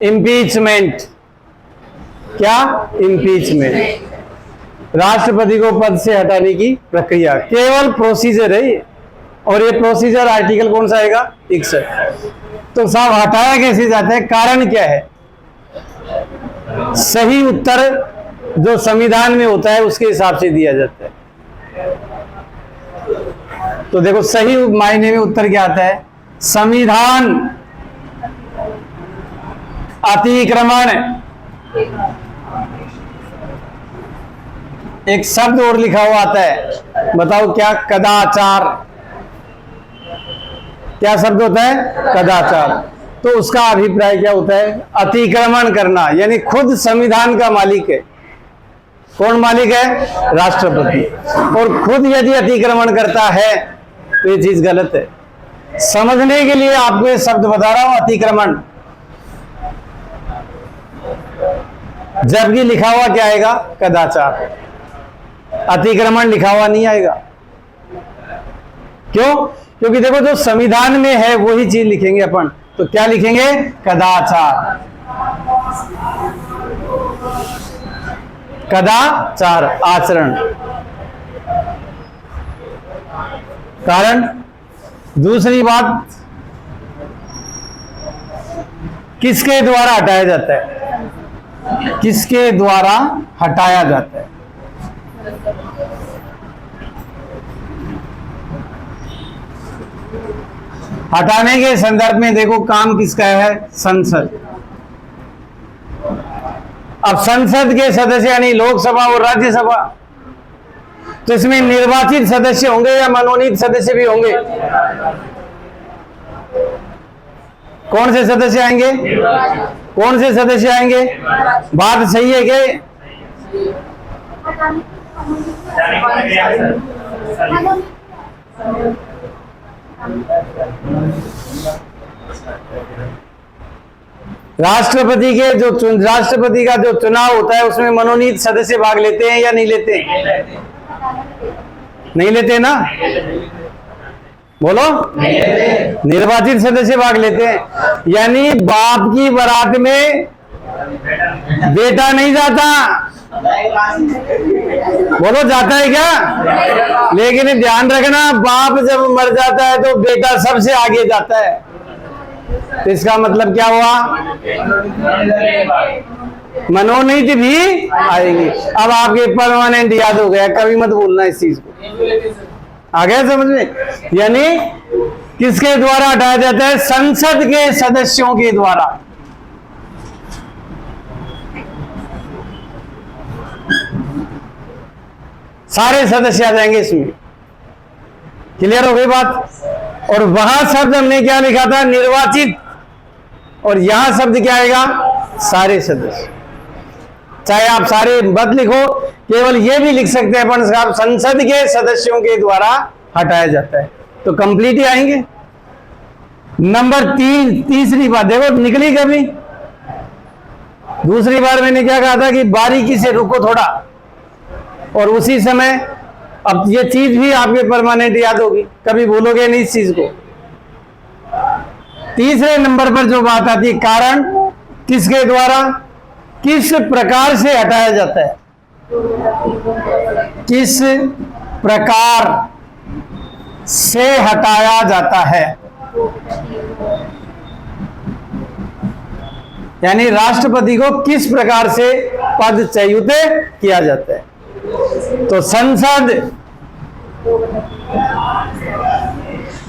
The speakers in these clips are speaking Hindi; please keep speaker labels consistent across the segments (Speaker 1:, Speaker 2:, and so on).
Speaker 1: इम्पीचमेंट। क्या? इम्पीचमेंट, राष्ट्रपति को पद से हटाने की प्रक्रिया, केवल प्रोसीजर है ये। और ये प्रोसीजर आर्टिकल कौन सा आएगा? 61। तो साहब हटाया कैसे जाता है, कारण क्या है? सही उत्तर जो संविधान में होता है उसके हिसाब से दिया जाता है। तो देखो सही मायने में उत्तर क्या आता है? संविधान अतिक्रमण। एक शब्द और लिखा हुआ आता है, बताओ क्या? कदाचार। क्या शब्द होता है? कदाचार। तो उसका अभिप्राय क्या होता है? अतिक्रमण करना, यानी खुद संविधान का मालिक है। कौन मालिक है? राष्ट्रपति। और खुद यदि अतिक्रमण करता है तो ये चीज गलत है। समझने के लिए आपको ये शब्द बता रहा हूं, अतिक्रमण। जबकि लिखा हुआ क्या आएगा? कदाचार। अतिक्रमण लिखा हुआ नहीं आएगा। क्यों? क्योंकि देखो जो संविधान में है वही चीज लिखेंगे अपन। तो क्या लिखेंगे? कदाचार। कदाचार आचरण। कारण दूसरी बात, किसके द्वारा हटाया जाता है? किसके द्वारा हटाया जाता है? हटाने के संदर्भ में देखो काम किसका है? संसद। अब संसद के सदस्य यानी लोकसभा और राज्यसभा, तो इसमें निर्वाचित सदस्य होंगे या मनोनीत सदस्य भी होंगे? कौन से सदस्य आएंगे? कौन से सदस्य आएंगे? बात सही है क्या? राष्ट्रपति का जो चुनाव होता है उसमें मनोनीत सदस्य भाग लेते हैं या नहीं लेते? नहीं लेते ना? बोलो। निर्वाचित सदस्य भाग लेते हैं। यानी बाप की बारात में बेटा नहीं जाता। बोलो, जाता है क्या? लेकिन ध्यान रखना, बाप जब मर जाता है तो बेटा सबसे आगे जाता है। तो इसका मतलब क्या हुआ? मनोनीत भी आएंगे। अब आपके परमानेंट याद हो गया, कभी मत भूलना इस चीज को। आ गया समझ में? यानी किसके द्वारा हटाया जाता है? संसद के सदस्यों के द्वारा। सारे सदस्य आ जाएंगे इसमें। क्लियर हो गई बात? और वहां शब्द हमने क्या लिखा था? निर्वाचित। और यहां शब्द क्या आएगा? सारे सदस्य। चाहे आप सारे मत लिखो, केवल ये भी लिख सकते हैं अपन साहब, संसद के सदस्यों के द्वारा हटाया जाता है। तो कंप्लीट ही आएंगे। नंबर 3, तीसरी बात देखो निकली कभी। दूसरी बार मैंने क्या कहा था कि बारीकी से रुको थोड़ा, और उसी समय अब ये चीज भी आपके परमानेंट याद होगी, कभी भूलोगे नहीं इस चीज को। तीसरे नंबर पर जो बात आती है, कारण किसके द्वारा, किस प्रकार से हटाया जाता है? किस प्रकार से हटाया जाता है? यानी राष्ट्रपति को किस प्रकार से पदच्युत किया जाता है? तो संसद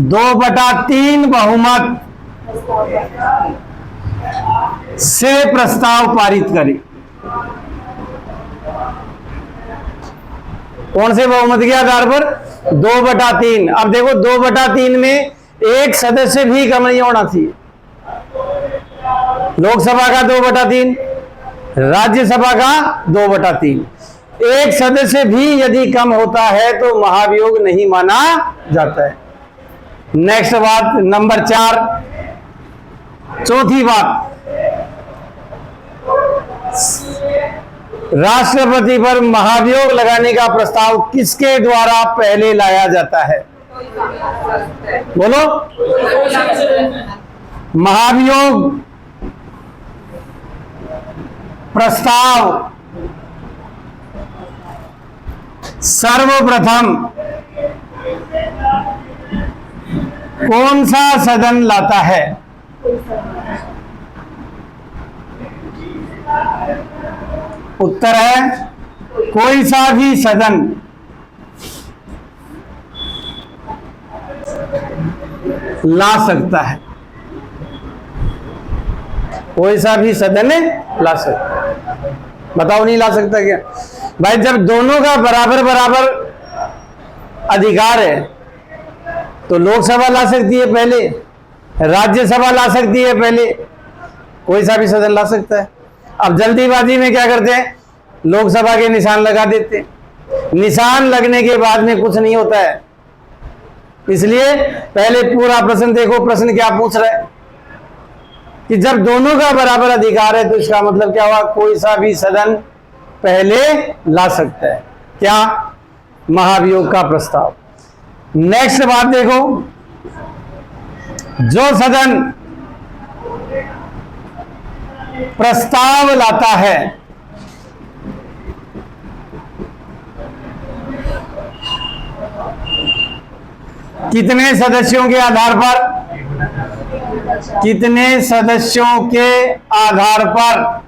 Speaker 1: 2/3 बहुमत से प्रस्ताव पारित करे। कौन से बहुमत के आधार पर? 2/3। अब देखो 2/3 में एक सदस्य भी कम नहीं होना चाहिए। लोकसभा का 2/3, राज्यसभा का 2/3। एक सदस्य भी यदि कम होता है तो महाभियोग नहीं माना जाता है। नेक्स्ट बात, नंबर 4, चौथी बात, राष्ट्रपति पर महाभियोग लगाने का प्रस्ताव किसके द्वारा पहले लाया जाता है? बोलो। महाभियोग प्रस्ताव सर्वप्रथम कौन सा सदन लाता है? उत्तर है कोई सा भी सदन ला सकता है। कोई सा भी सदन ला सकता है। बताओ नहीं ला सकता क्या? भाई जब दोनों का बराबर बराबर अधिकार है तो लोकसभा ला सकती है पहले, राज्यसभा ला सकती है पहले, कोई सा भी सदन ला सकता है। अब जल्दीबाजी में क्या करते हैं, लोकसभा के निशान लगा देते हैं। निशान लगने के बाद में कुछ नहीं होता है। इसलिए पहले पूरा प्रश्न देखो, प्रश्न क्या पूछ रहा है कि जब दोनों का बराबर अधिकार है तो इसका मतलब क्या हुआ, कोई सा भी सदन पहले ला सकता है। क्या? महाभियोग का प्रस्ताव। नेक्स्ट बात देखो, जो सदन प्रस्ताव लाता है कितने सदस्यों के आधार पर, कितने सदस्यों के आधार पर?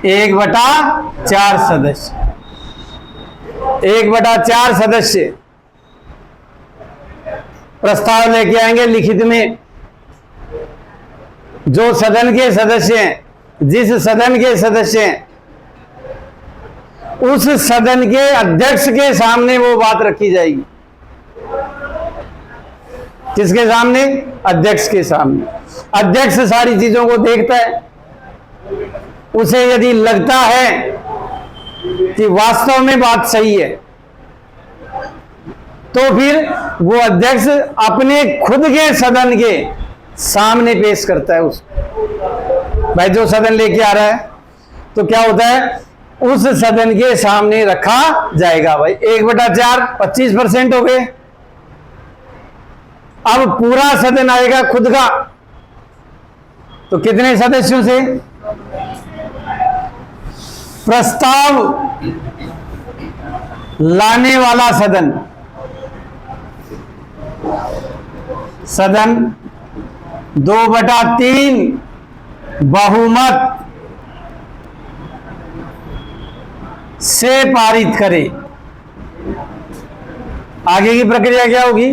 Speaker 1: 1/4 सदस्य। 1/4 सदस्य प्रस्ताव लेके आएंगे लिखित में। जो सदन के सदस्य हैं, जिस सदन के सदस्य हैं, उस सदन के अध्यक्ष के सामने वो बात रखी जाएगी। किसके सामने? अध्यक्ष के सामने। अध्यक्ष सारी चीजों को देखता है। उसे यदि लगता है कि वास्तव में बात सही है तो फिर वो अध्यक्ष अपने खुद के सदन के सामने पेश करता है उसको। भाई जो सदन लेके आ रहा है तो क्या होता है, उस सदन के सामने रखा जाएगा। भाई 1/4 25% हो गए। अब पूरा सदन आएगा खुद का, तो कितने सदस्यों से? प्रस्ताव लाने वाला सदन, सदन 2/3 बहुमत से पारित करे। आगे की प्रक्रिया क्या होगी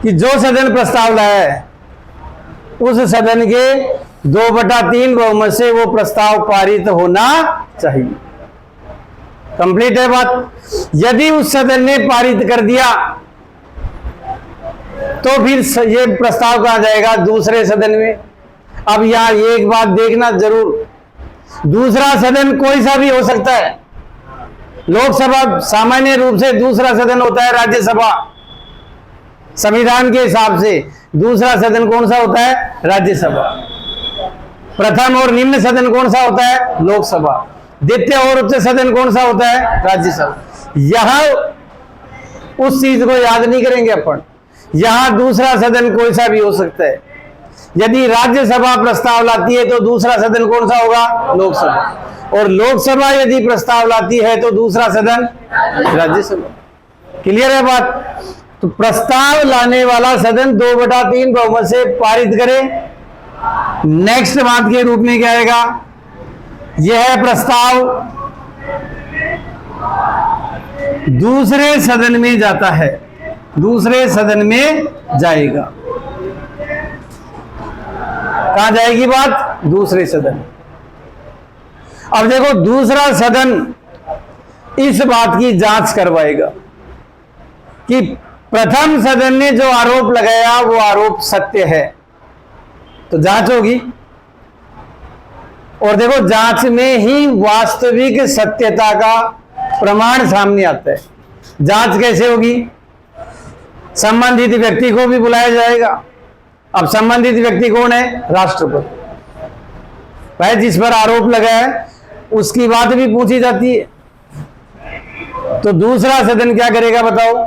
Speaker 1: कि जो सदन प्रस्ताव लाया है उस सदन के 2/3 बहुमत से वो प्रस्ताव पारित होना चाहिए। कंप्लीट है बात। यदि उस सदन ने पारित कर दिया तो फिर ये प्रस्ताव कहाँ जाएगा? दूसरे सदन में। अब यहां एक बात देखना जरूर, दूसरा सदन कोई सा भी हो सकता है। लोकसभा सामान्य रूप से दूसरा सदन होता है राज्यसभा। संविधान के हिसाब से दूसरा सदन कौन सा होता है? राज्यसभा। प्रथम और निम्न सदन कौन सा होता है? लोकसभा। द्वितीय और उच्च सदन कौन सा होता है? राज्यसभा। यहां उस चीज को याद नहीं करेंगे अपन। यहां दूसरा सदन कोई सा भी हो सकता है। यदि राज्यसभा प्रस्ताव लाती है तो दूसरा सदन कौन सा होगा? लोकसभा। और लोकसभा यदि प्रस्ताव लाती है तो दूसरा सदन राज्यसभा। क्लियर है बात? तो प्रस्ताव लाने वाला सदन 2/3 बहुमत से पारित करे। नेक्स्ट बात के रूप में क्या आएगा? यह प्रस्ताव दूसरे सदन में जाता है, दूसरे सदन में जाएगा। कहां जाएगी बात? दूसरे सदन। अब देखो, दूसरा सदन इस बात की जांच करवाएगा कि प्रथम सदन ने जो आरोप लगाया वो आरोप सत्य है, तो जांच होगी। और देखो, जांच में ही वास्तविक सत्यता का प्रमाण सामने आता है। जांच कैसे होगी? संबंधित व्यक्ति को भी बुलाया जाएगा। अब संबंधित व्यक्ति कौन है? राष्ट्रपति। भाई जिस पर आरोप लगा है उसकी बात भी पूछी जाती है। तो दूसरा सदन क्या करेगा बताओ?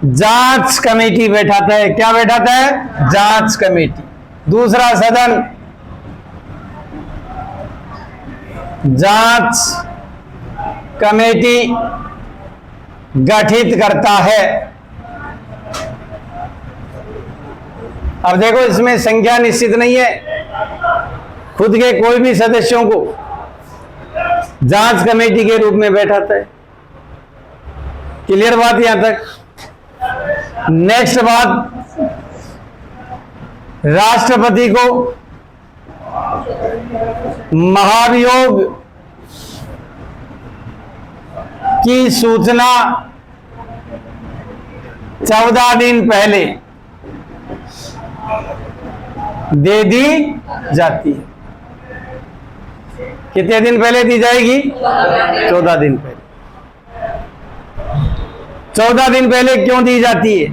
Speaker 1: जांच कमेटी बैठाता है। क्या बैठाता है? जांच कमेटी। दूसरा सदन जांच कमेटी गठित करता है। अब देखो, इसमें संख्या निश्चित नहीं है, खुद के कोई भी सदस्यों को जांच कमेटी के रूप में बैठाता है। क्लियर बात यहां तक। नेक्स्ट बात, राष्ट्रपति को महाभियोग की सूचना 14 दिन पहले दे दी जाती है। कितने दिन पहले दी जाएगी? 14 दिन पहले। 14 दिन पहले क्यों दी जाती है?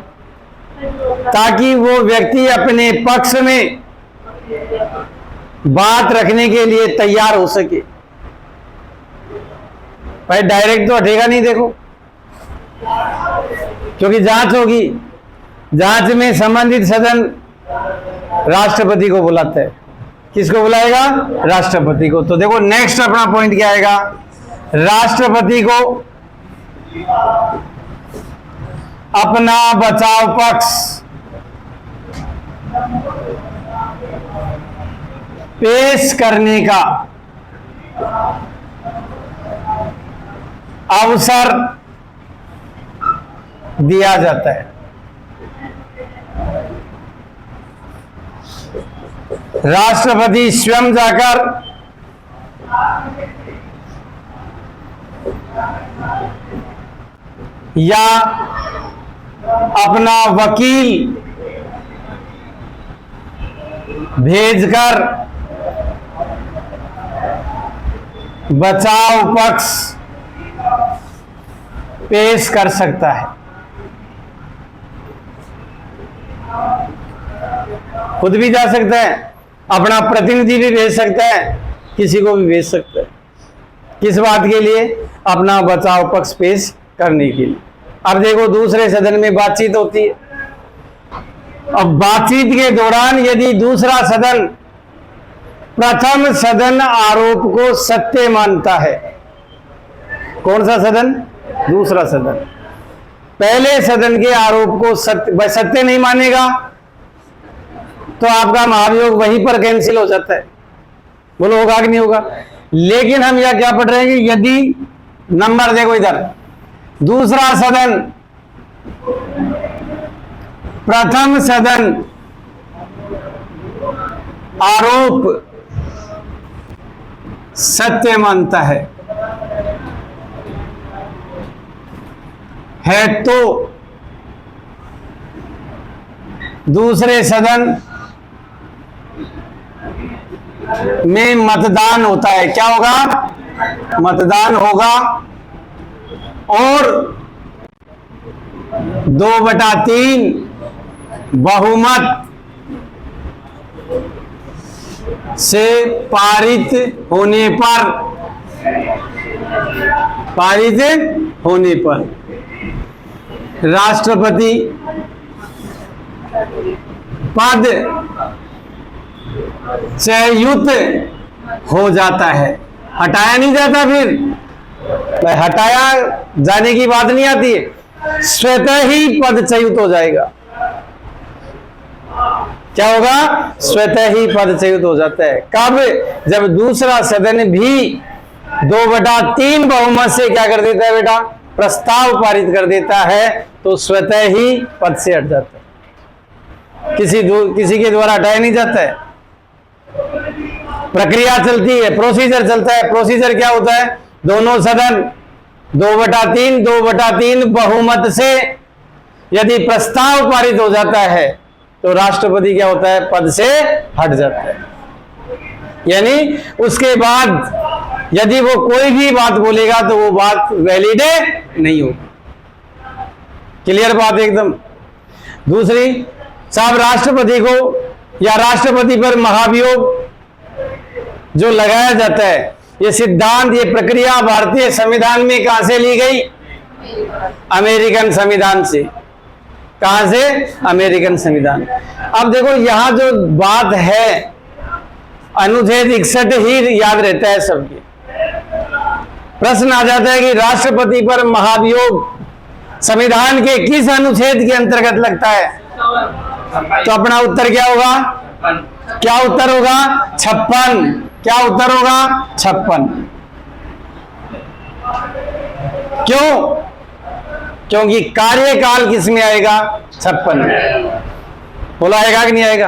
Speaker 1: ताकि वो व्यक्ति अपने पक्ष में बात रखने के लिए तैयार हो सके। भाई डायरेक्ट तो हटेगा नहीं, देखो, क्योंकि जांच होगी। जांच में संबंधित सदन राष्ट्रपति को बुलाता है। किसको बुलाएगा? राष्ट्रपति को। तो देखो नेक्स्ट अपना पॉइंट क्या आएगा? राष्ट्रपति को अपना बचाव पक्ष पेश करने का अवसर दिया जाता है। राष्ट्रपति स्वयं जाकर या अपना वकील भेजकर बचाव पक्ष पेश कर सकता है। खुद भी जा सकता है, अपना प्रतिनिधि भी भेज सकता है, किसी को भी भेज सकता है। किस बात के लिए? अपना बचाव पक्ष पेश करने के लिए। अब देखो, दूसरे सदन में बातचीत होती है। अब बातचीत के दौरान यदि दूसरा सदन प्रथम सदन आरोप को सत्य मानता है, कौन सा सदन? दूसरा सदन पहले सदन के आरोप को सत्य नहीं मानेगा, तो आपका महाभियोग वहीं पर कैंसिल हो जाता है। बोलो होगा कि नहीं होगा? लेकिन हम यह क्या पढ़ रहे हैं कि यदि, नंबर देखो इधर, दूसरा सदन प्रथम सदन आरोप सत्य मानता है तो दूसरे सदन में मतदान होता है। क्या होगा? मतदान होगा और 2/3 बहुमत से पारित होने पर राष्ट्रपति पद च्युत हो जाता है। हटाया नहीं जाता, फिर हटाया जाने की बात नहीं आती है, स्वतः ही पद च्युत हो जाएगा। क्या होगा? स्वतः ही पद च्युत हो जाता है। कब? जब दूसरा सदन भी 2/3 बहुमत से क्या कर देता है बेटा? प्रस्ताव पारित कर देता है, तो स्वतः ही पद से हट जाता है। किसी के द्वारा हटाया नहीं जाता है। प्रक्रिया चलती है, प्रोसीजर चलता है। प्रोसीजर क्या होता है? दोनों सदन 2/3 बहुमत से यदि प्रस्ताव पारित हो जाता है, तो राष्ट्रपति क्या होता है? पद से हट जाता है। यानी उसके बाद यदि वो कोई भी बात बोलेगा तो वो बात वैलिड नहीं होगी। क्लियर बात एकदम। दूसरी, साहब राष्ट्रपति को या राष्ट्रपति पर महाभियोग जो लगाया जाता है, ये सिद्धांत, ये प्रक्रिया भारतीय संविधान में कहां से ली गई? अमेरिकन संविधान से। कहां से? अमेरिकन संविधान। अब देखो यहां जो बात है, अनुच्छेद 61 ही याद रहता है सबके। प्रश्न आ जाता है कि राष्ट्रपति पर महाभियोग संविधान के किस अनुच्छेद के अंतर्गत लगता है? तो अपना उत्तर क्या होगा? क्या उत्तर होगा? 56। क्या उत्तर होगा? 56। क्यों? क्योंकि कार्यकाल किस में आएगा? 56 में। बोला आएगा कि नहीं आएगा?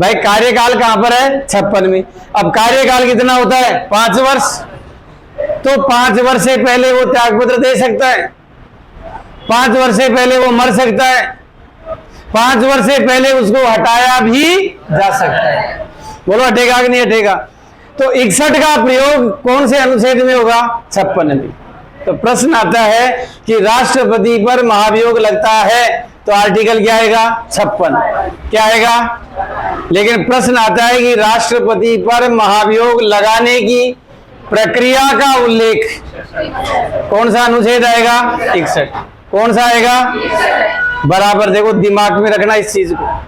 Speaker 1: भाई कार्यकाल कहां पर है? 56 में। अब कार्यकाल कितना होता है? 5 वर्ष। तो 5 वर्ष से पहले वो त्यागपत्र दे सकता है, 5 वर्ष से पहले वो मर सकता है, 5 वर्ष से पहले उसको हटाया भी जा सकता है। बोलो हटेगा कि नहीं हटेगा? तो 61 का प्रयोग कौन से अनुच्छेद में होगा? 56 में। तो प्रश्न आता है कि राष्ट्रपति पर महाभियोग लगता है तो आर्टिकल क्या आएगा? 56। क्या आएगा? लेकिन प्रश्न आता है कि राष्ट्रपति पर महाभियोग लगाने की प्रक्रिया का उल्लेख कौन सा अनुच्छेद आएगा? 61। कौन सा आएगा? बराबर देखो, दिमाग में रखना इस चीज को।